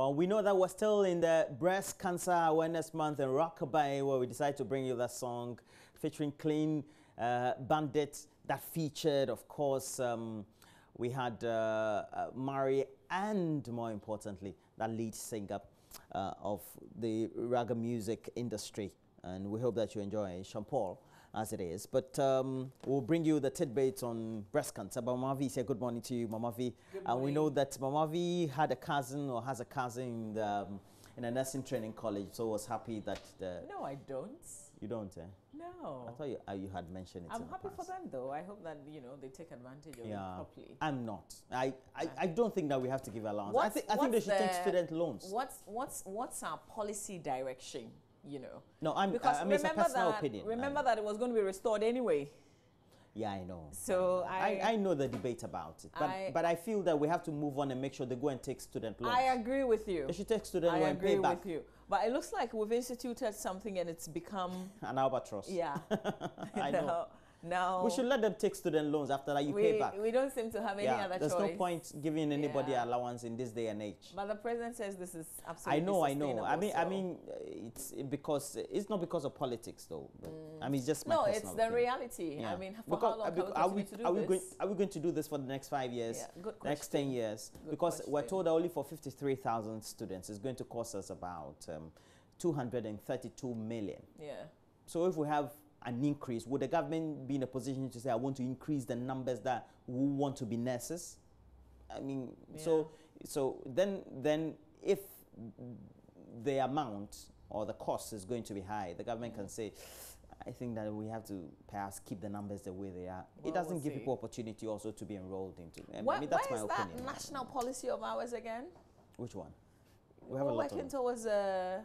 Well, we know that we're still in the Breast Cancer Awareness Month in Rockabye, where we decided to bring you that song featuring Clean Bandit that featured, of course, we had Mari and, more importantly, that lead singer of the reggae music industry. And we hope that you enjoy Sean Paul as it is. But we'll bring you the tidbits on breast cancer. But Mama V, say good morning to you, Mama V. And we know that Mama V had a cousin or has a cousin in a nursing training college, so was happy that No, I don't. You don't, eh? No. I thought you had mentioned it. I'm happy for them, though. I hope that, you know, they take advantage of it properly. I'm not. I don't think that we have to give allowance. I think they should take student loans. What's our policy direction? You know, no, I mean, it's a personal opinion. Remember that it was going to be restored anyway. Yeah, I know. So I know the debate about it, but I feel that we have to move on and make sure they go and take student loans. I agree with you. They should take student loans and pay back. I agree with you. But it looks like we've instituted something and it's become an albatross. Yeah. I know. Now we should let them take student loans. After that, you pay back. We don't seem to have any other choice. There's no point giving anybody allowance in this day and age. But the president says this is absolutely I know. I mean, it's because it's not because of politics, though. But, I mean, it's just my personal it's the opinion. reality. Yeah. I mean, for how long are we going to do this for the next 5 years? Yeah, good question. Next 10 years? Because we're told that only for 53,000 students, it's going to cost us about 232 million. Yeah. So if we have an increase, would the government be in a position to say, I want to increase the numbers that who want to be nurses? I mean, so then if the amount or the cost is going to be high, the government can say, I think that we have to perhaps keep the numbers the way they are. Well, it doesn't give people opportunity also to be enrolled into. I mean, that's my opinion. Where is that national policy of ours again? Which one? We have a lot of them. Towards a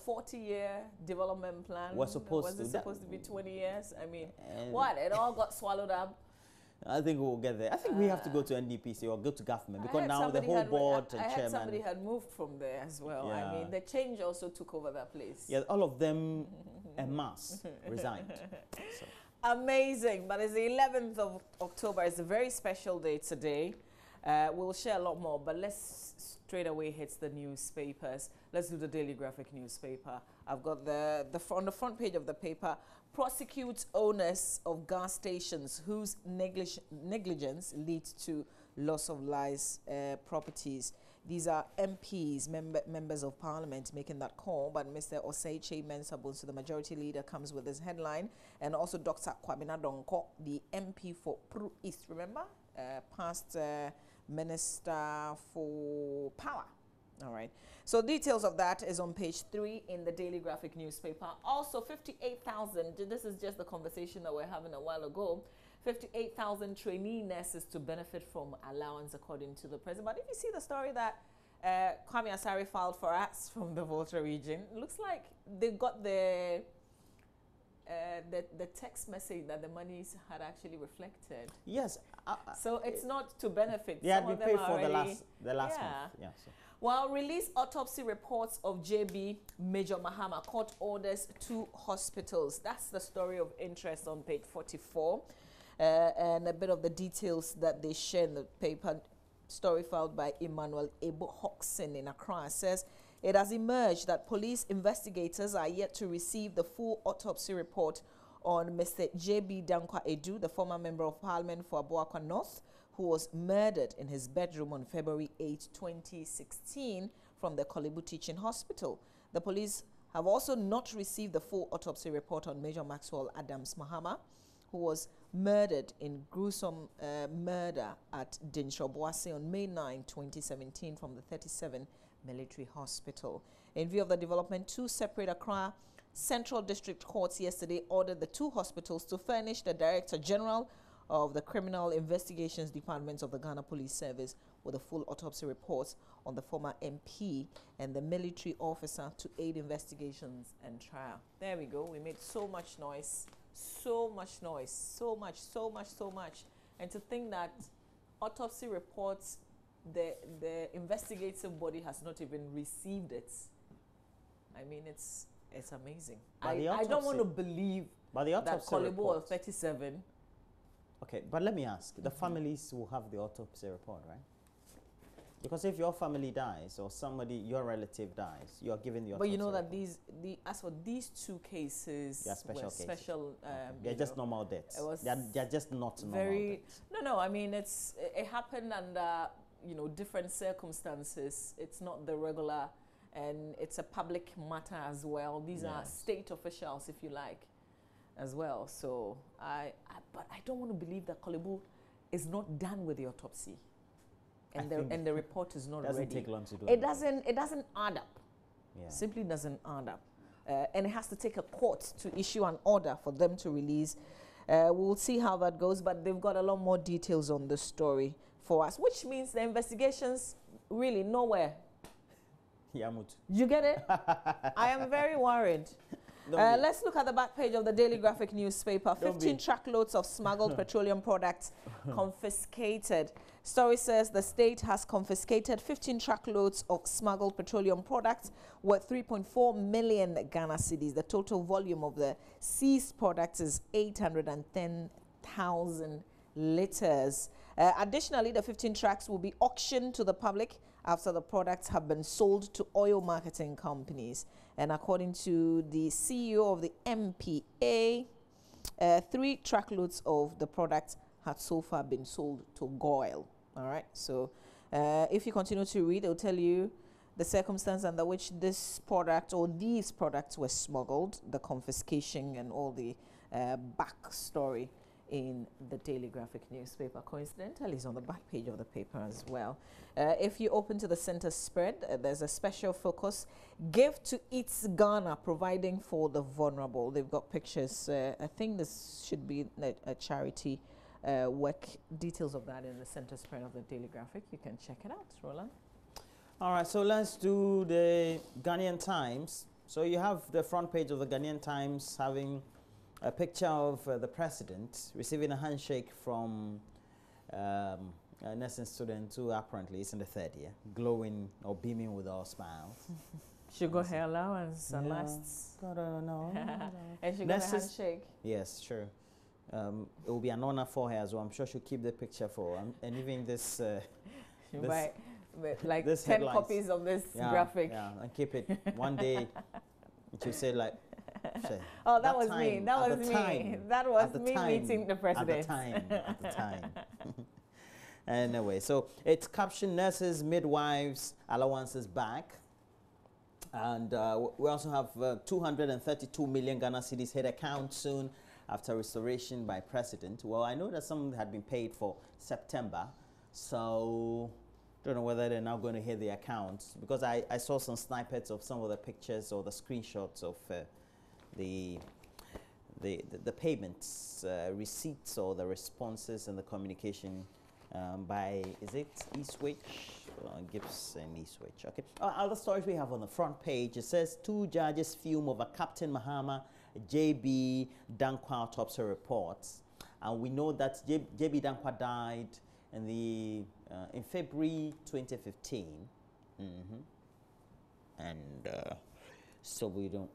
40-year development plan. Was supposed to be 20 years? I mean, what? It all got swallowed up. I think we'll get there. I think we have to go to NDPC or go to government because now the whole board and chairman. Somebody had moved from there as well. Yeah. I mean, the change also took over that place. Yeah, all of them en masse resigned. So. Amazing. But it's the 11th of October. It's a very special day today. We'll share a lot more, but let's straight away hit the newspapers. Let's do the Daily Graphic newspaper. I've got on the front page of the paper, prosecutes owners of gas stations whose negligence leads to loss of lives, properties. These are MPs, members of parliament, making that call. But Mr. Oseiche Mensah, so the majority leader, comes with this headline. And also Dr. Kwabena Donko, the MP for Pru East, remember? Past Minister for Power. All right. So details of that is on page 3 in the Daily Graphic newspaper. Also 58,000, this is just the conversation that we're having a while ago, 58,000 trainee nurses to benefit from allowance according to the president. But if you see the story that Kwame Asari filed for us from the Volta region, it looks like they got the text message that the monies had actually reflected. Yes. So it's not to benefit. They had been paid for the last month. Yeah. So. Well, release autopsy reports of JB Major Mahama, court orders 2 hospitals. That's the story of interest on page 44. And a bit of the details that they share in the paper. Story filed by Emmanuel Ebo Hoxton in Accra says, it has emerged that police investigators are yet to receive the full autopsy report on Mr. J.B. Dankwa Edu, the former member of parliament for Abuakwa North, who was murdered in his bedroom on February 8, 2016 from the Kolebu Teaching Hospital. The police have also not received the full autopsy report on Major Maxwell Adams Mahama, who was murdered in gruesome murder at Dinshoboase on May 9, 2017 from the 37 Military Hospital. In view of the development, 2 separate Accra Central District Courts yesterday ordered the 2 hospitals to furnish the Director General of the Criminal Investigations Departments of the Ghana Police Service with the full autopsy reports on the former MP and the military officer to aid investigations and trial. There we go. We made so much noise. So much noise. So much. And to think that autopsy reports, the investigative body has not even received it. I mean, it's amazing. I don't want to believe that Kolebu was 37. Okay, but let me ask, the families will have the autopsy report, right? Because if your family dies or somebody, your relative dies, you are given the autopsy. But you know that report. as for these two cases, They are special were cases. special. They're just normal deaths. They're just not very, normal deaths. No. I mean, it happened under different circumstances. It's not the regular, and it's a public matter as well. These are state officials, if you like, as well. So but I don't want to believe that Kolebu is not done with the autopsy. And the report is not ready. Doesn't take long to do. It doesn't add up. Yeah. Simply doesn't add up. And it has to take a court to issue an order for them to release. We'll see how that goes, but they've got a lot more details on the story for us, which means the investigation's really nowhere. You get it? I am very worried. Let's look at the back page of the Daily Graphic newspaper. 15 truckloads of smuggled petroleum products confiscated. Story says the state has confiscated 15 truckloads of smuggled petroleum products worth 3.4 million Ghana cedis. The total volume of the seized products is 810,000 liters. Additionally, the 15 trucks will be auctioned to the public after the products have been sold to oil marketing companies. And according to the CEO of the MPA, 3 truckloads of the products had so far been sold to Goil. All right, so if you continue to read, it'll tell you the circumstance under which this product or these products were smuggled, the confiscation, and all the backstory in the Daily Graphic newspaper. Coincidentally, it's on the back page of the paper as well. If you open to the center spread, there's a special focus. Give to Eats Ghana, providing for the vulnerable. They've got pictures. I think this should be a charity work. Details of that in the center spread of the Daily Graphic. You can check it out, Roland. All right, so let's do the Ghanaian Times. So you have the front page of the Ghanaian Times having a picture of the president receiving a handshake from a nursing student who apparently is in the 3rd year, glowing or beaming with all smiles. She got her allowance and lasts. No. And she got a handshake. Yes, sure. It will be an honor for her as well. I'm sure she'll keep the picture for and even this. She'll buy like this 10 headlines. copies of this graphic. Yeah, and keep it. One day, she'll say like. Oh, that was me. That was me. That was me meeting the president. At the time. Anyway, so it's captioned nurses, midwives, allowances back. And we also have 232 million Ghana cedis hit account soon after restoration by president. Well, I know that some had been paid for September, so don't know whether they're now going to hit the accounts, because I saw some snippets of some of the pictures or the screenshots of the payments, receipts, or the responses and the communication by, is it Eastwich? Gibbs and Eastwich. Okay. Other stories we have on the front page. It says 2 judges fume over Captain Mahama JB Dankwa autopsy reports, and we know that JB Dankwa died in February 2015, and so we don't.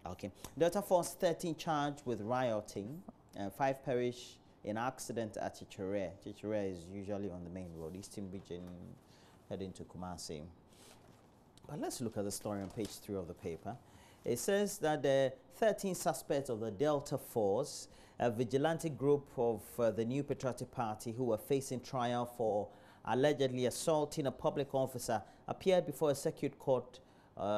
Okay. Delta Force 13 charged with rioting, and 5 perish in accident at Chichire. Chichire is usually on the main road, Eastern Region, heading to Kumasi. But let's look at the story on page 3 of the paper. It says that the 13 suspects of the Delta Force, a vigilante group of the New Patriotic Party who were facing trial for allegedly assaulting a public officer, appeared before a circuit court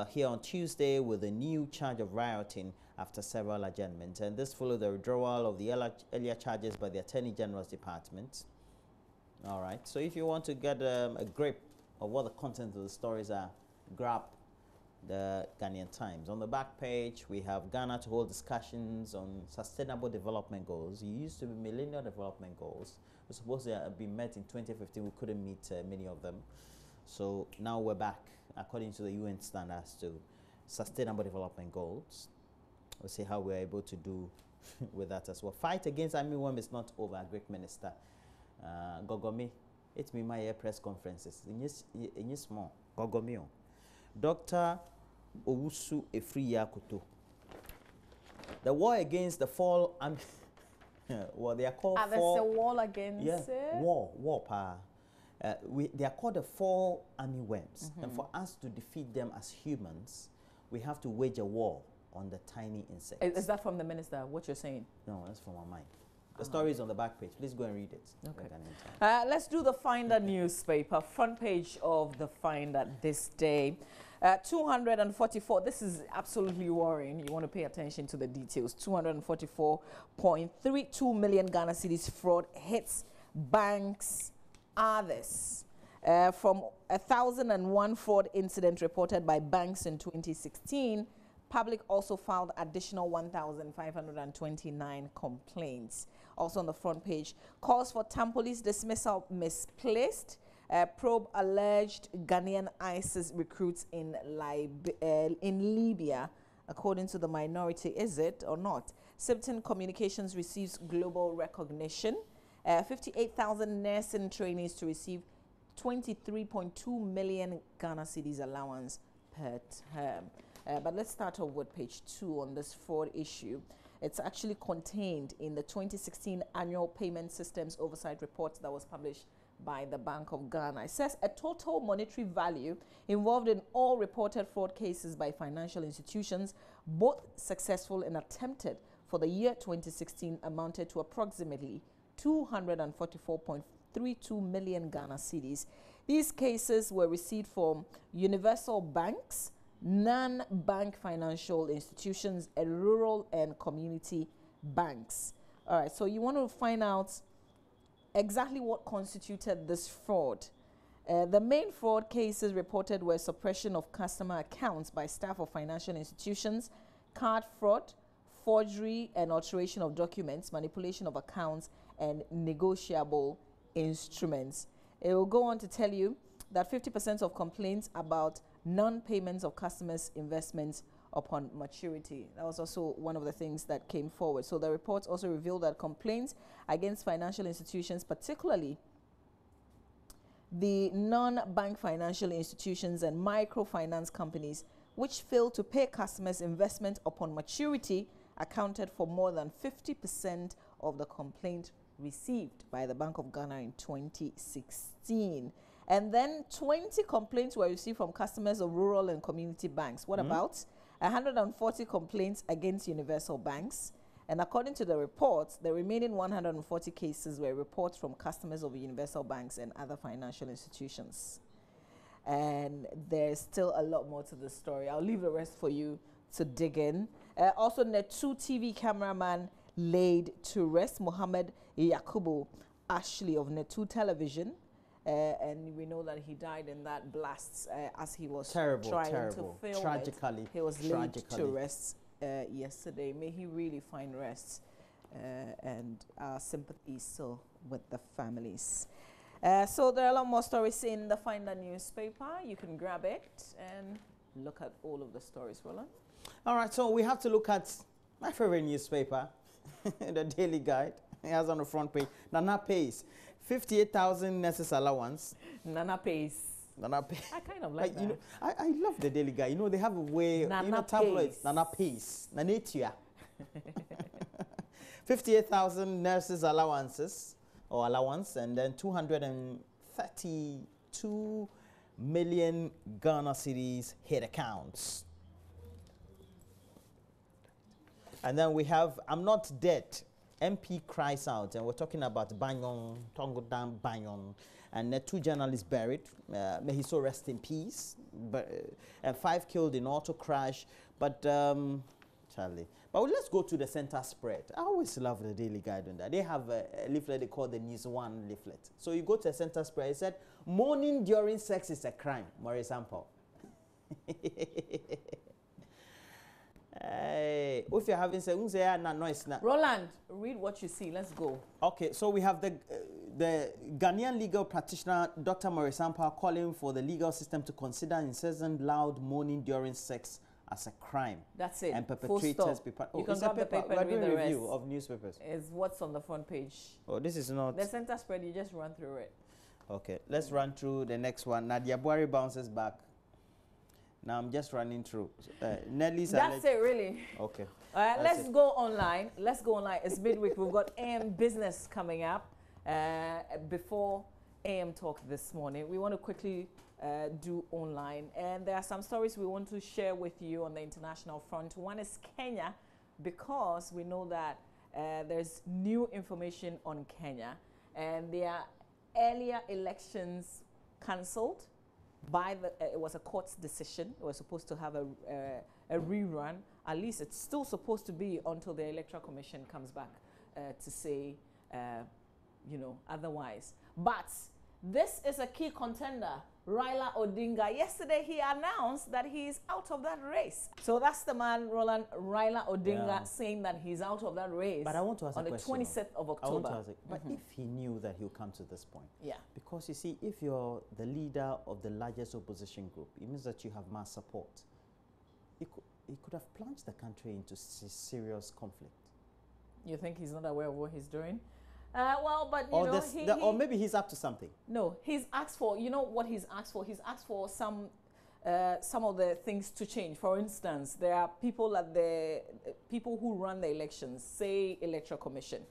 here on Tuesday with a new charge of rioting after several adjournments. And this followed the withdrawal of the earlier charges by the Attorney General's Department. All right, so if you want to get a grip of what the content of the stories are, grab the Ghanaian Times. On the back page, we have Ghana to hold discussions on sustainable development goals. It used to be Millennial Development Goals. It was supposed to have been met in 2015. We couldn't meet many of them. So now we're back, according to the UN standards, to Sustainable Development Goals. We'll see how we're able to do with that as well. Fight against army worm is not over, Greek Minister. Gogomi, it's me my press conferences. In your small, Gogomi. Dr. Owusu Efriyakuto. The war against the fall well, they are called there's a wall against it? War pa. they are called the 4 army worms. And for us to defeat them as humans, we have to wage a war on the tiny insects. Is that from the minister, what you're saying? No, that's from our mind. The story is on the back page. Please go and read it. Okay. Let's do the Finder newspaper, front page of the Finder this day. 244, this is absolutely worrying. You want to pay attention to the details. 244.32 million Ghana cedis fraud hits banks, others. From 1,001 fraud incident reported by banks in 2016, public also filed additional 1,529 complaints. Also on the front page, calls for Tampoli's dismissal misplaced. Probe alleged Ghanaian ISIS recruits in Libya, according to the minority. Is it or not? Sipton Communications receives global recognition. 58,000 nursing trainees to receive 23.2 million Ghana cedis allowance per term. But let's start off with page 2 on this fraud issue. It's actually contained in the 2016 Annual Payment Systems Oversight Report that was published by the Bank of Ghana. It says a total monetary value involved in all reported fraud cases by financial institutions, both successful and attempted for the year 2016, amounted to approximately 244.32 million Ghana cedis. These cases were received from universal banks, non-bank financial institutions, and rural and community banks. All right, so you want to find out exactly what constituted this fraud. The main fraud cases reported were suppression of customer accounts by staff of financial institutions, card fraud, forgery and alteration of documents, manipulation of accounts, and negotiable instruments. It will go on to tell you that 50% of complaints about non-payments of customers' investments upon maturity. That was also one of the things that came forward. So the reports also revealed that complaints against financial institutions, particularly the non-bank financial institutions and microfinance companies, which failed to pay customers' investment upon maturity, accounted for more than 50% of the complaint received by the Bank of Ghana in 2016. And then 20 complaints were received from customers of rural and community banks. What about 140 complaints against universal banks? And according to the reports, the remaining 140 cases were reports from customers of universal banks and other financial institutions. And there's still a lot more to the story. I'll leave the rest for you to dig in. Also, Netu TV cameraman laid to rest. Mohammed Yakubu Ashley of Netu Television. And we know that he died in that blast as he was trying to film tragically. He was laid to rest yesterday. May he really find rest, and our sympathies still with the families. So there are a lot more stories in the Finder newspaper. You can grab it and look at all of the stories, Roland. All right, so we have to look at my favorite newspaper, the Daily Guide. It has on the front page, Nana pays 58,000 nurses allowance. Nana pays. Nana pays. I kind of like that. You know, I love the Daily Guide. You know, they have a way, Nana you know, tabloids. Nana pays. Nanetia. 58,000 nurses allowances, or allowance, and then 232 million Ghana cedis hit accounts. And then we have I'm Not Dead. MP cries out, and we're talking about Banyon, Tongodan Banyon, and 2 journalists buried. May he so rest in peace. And 5 killed in auto crash. But Charlie. But let's go to the center spread. I always love the Daily Guide on that. They have a leaflet they call the News One leaflet. So you go to the center spread. It said, "Mourning during sex is a crime." Maurice Sample. Hey, if you're having say, noise now. Roland, read what you see. Let's go. Okay, so we have the Ghanaian legal practitioner, Dr. Maurice Sampa, calling for the legal system to consider incessant loud moaning during sex as a crime. That's it. And perpetrators be you can grab the paper and read the rest. Review of newspapers. Is what's on the front page. Oh, this is not. The center spread, you just run through it. Okay, let's run through the next one. Nadia Buhari bounces back. Now I'm just running through. Nelly's. That's it, really. Okay. All right, let's go online. Let's go online. It's midweek. We've got AM Business coming up before AM Talk this morning. We want to quickly do online, and there are some stories we want to share with you on the international front. One is Kenya, because we know that there's new information on Kenya, and their earlier elections cancelled by the it was a court's decision. It was supposed to have a rerun. At least it's still supposed to be until the Electoral Commission comes back to say otherwise. But this is a key contender, Raila Odinga. Yesterday he announced that he's out of that race. So that's the man, Roland, Raila Odinga, saying that he's out of that race. But I want to ask on a the question. 27th of October. I want to ask it, but if he knew that he'll come to this point, because you see, if you're the leader of the largest opposition group, it means that you have mass support. He could have plunged the country into serious conflict. You think he's not aware of what he's doing? Well, but or maybe he's up to something. No, he's asked for. You know what he's asked for? He's asked for some of the things to change. For instance, there are people who run the elections, say Electoral Commission.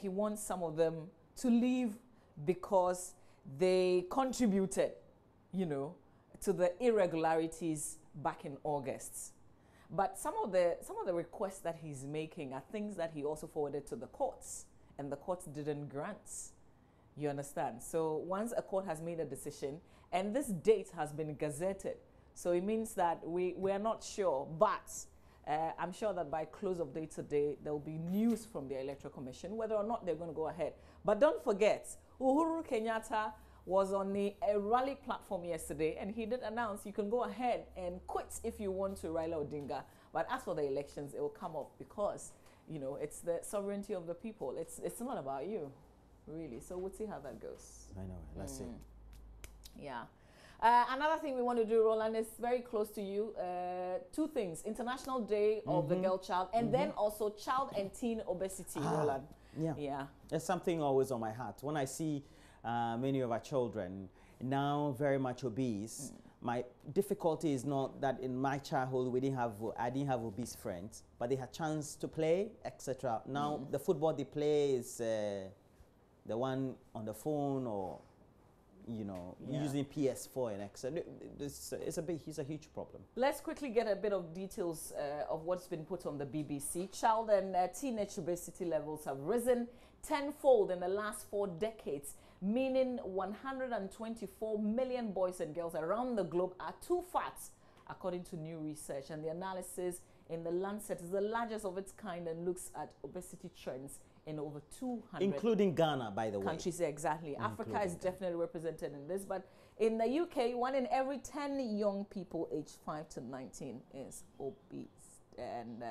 He wants some of them to leave because they contributed, to the irregularities back in August. But some of the requests that he's making are things that he also forwarded to the courts, and the courts didn't grant. You understand? So once a court has made a decision, and this date has been gazetted, so it means that we are not sure, but I'm sure that by close of day today, there will be news from the Electoral Commission whether or not they're going to go ahead. But don't forget, Uhuru Kenyatta was on a rally platform yesterday, and he did announce you can go ahead and quit if you want to, Raila Odinga. But as for the elections, it will come off because, it's the sovereignty of the people. It's not about you, really. So we'll see how that goes. I know. Let's see. Yeah. Another thing we want to do, Roland, is very close to you. Two things: International Day of the Girl Child, and then also child and teen obesity, Roland. Yeah. There's something always on my heart. When I see many of our children now very much obese, my difficulty is not that in my childhood I didn't have obese friends, but they had chance to play, etc. Now the football they play is the one on the phone or using PS4 and etc. It's a huge problem. Let's quickly get a bit of details of what's been put on the BBC. Child and teenage obesity levels have risen tenfold in the last 4 decades, meaning 124 million boys and girls around the globe are too fat, according to new research. And the analysis in the Lancet is the largest of its kind and looks at obesity trends in over 200 including Ghana, by the way. Countries, exactly. Africa is definitely represented in this, but in the UK, 1 in every 10 young people aged 5 to 19 is obese. And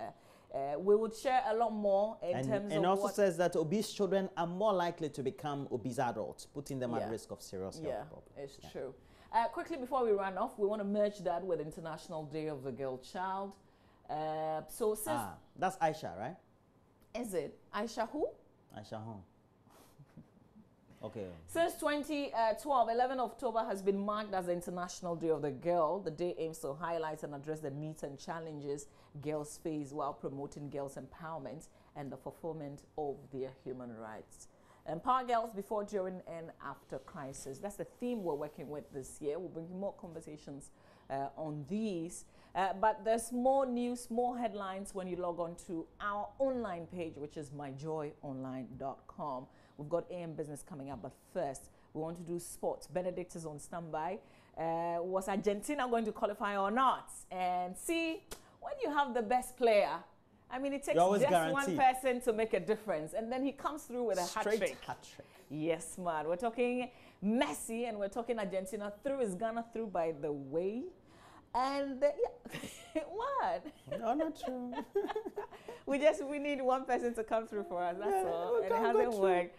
we would share a lot more in terms of and also says that obese children are more likely to become obese adults, putting them at risk of serious health problems. It's true. Quickly, before we run off, we want to merge that with International Day of the Girl Child. So since that's Aisha, right? Is it Aisha who? Aisha who? Okay. Since 2012, 11 October has been marked as the International Day of the Girl. The day aims to highlight and address the needs and challenges girls face while promoting girls' empowerment and the fulfillment of their human rights. Empower girls before, during, and after crisis. That's the theme we're working with this year. We'll bring you more conversations on these. But there's more news, more headlines when you log on to our online page, which is myjoyonline.com. We've got AM Business coming up, but first, we want to do sports. Benedict is on standby. Was Argentina going to qualify or not? And see, when you have the best player, I mean, it takes just one person to make a difference. And then he comes through with a hat-trick. Yes, man. We're talking Messi, and we're talking Argentina through. Is Ghana through, by the way? And what? No, not true. we need one person to come through for us. That's all. And it hasn't worked.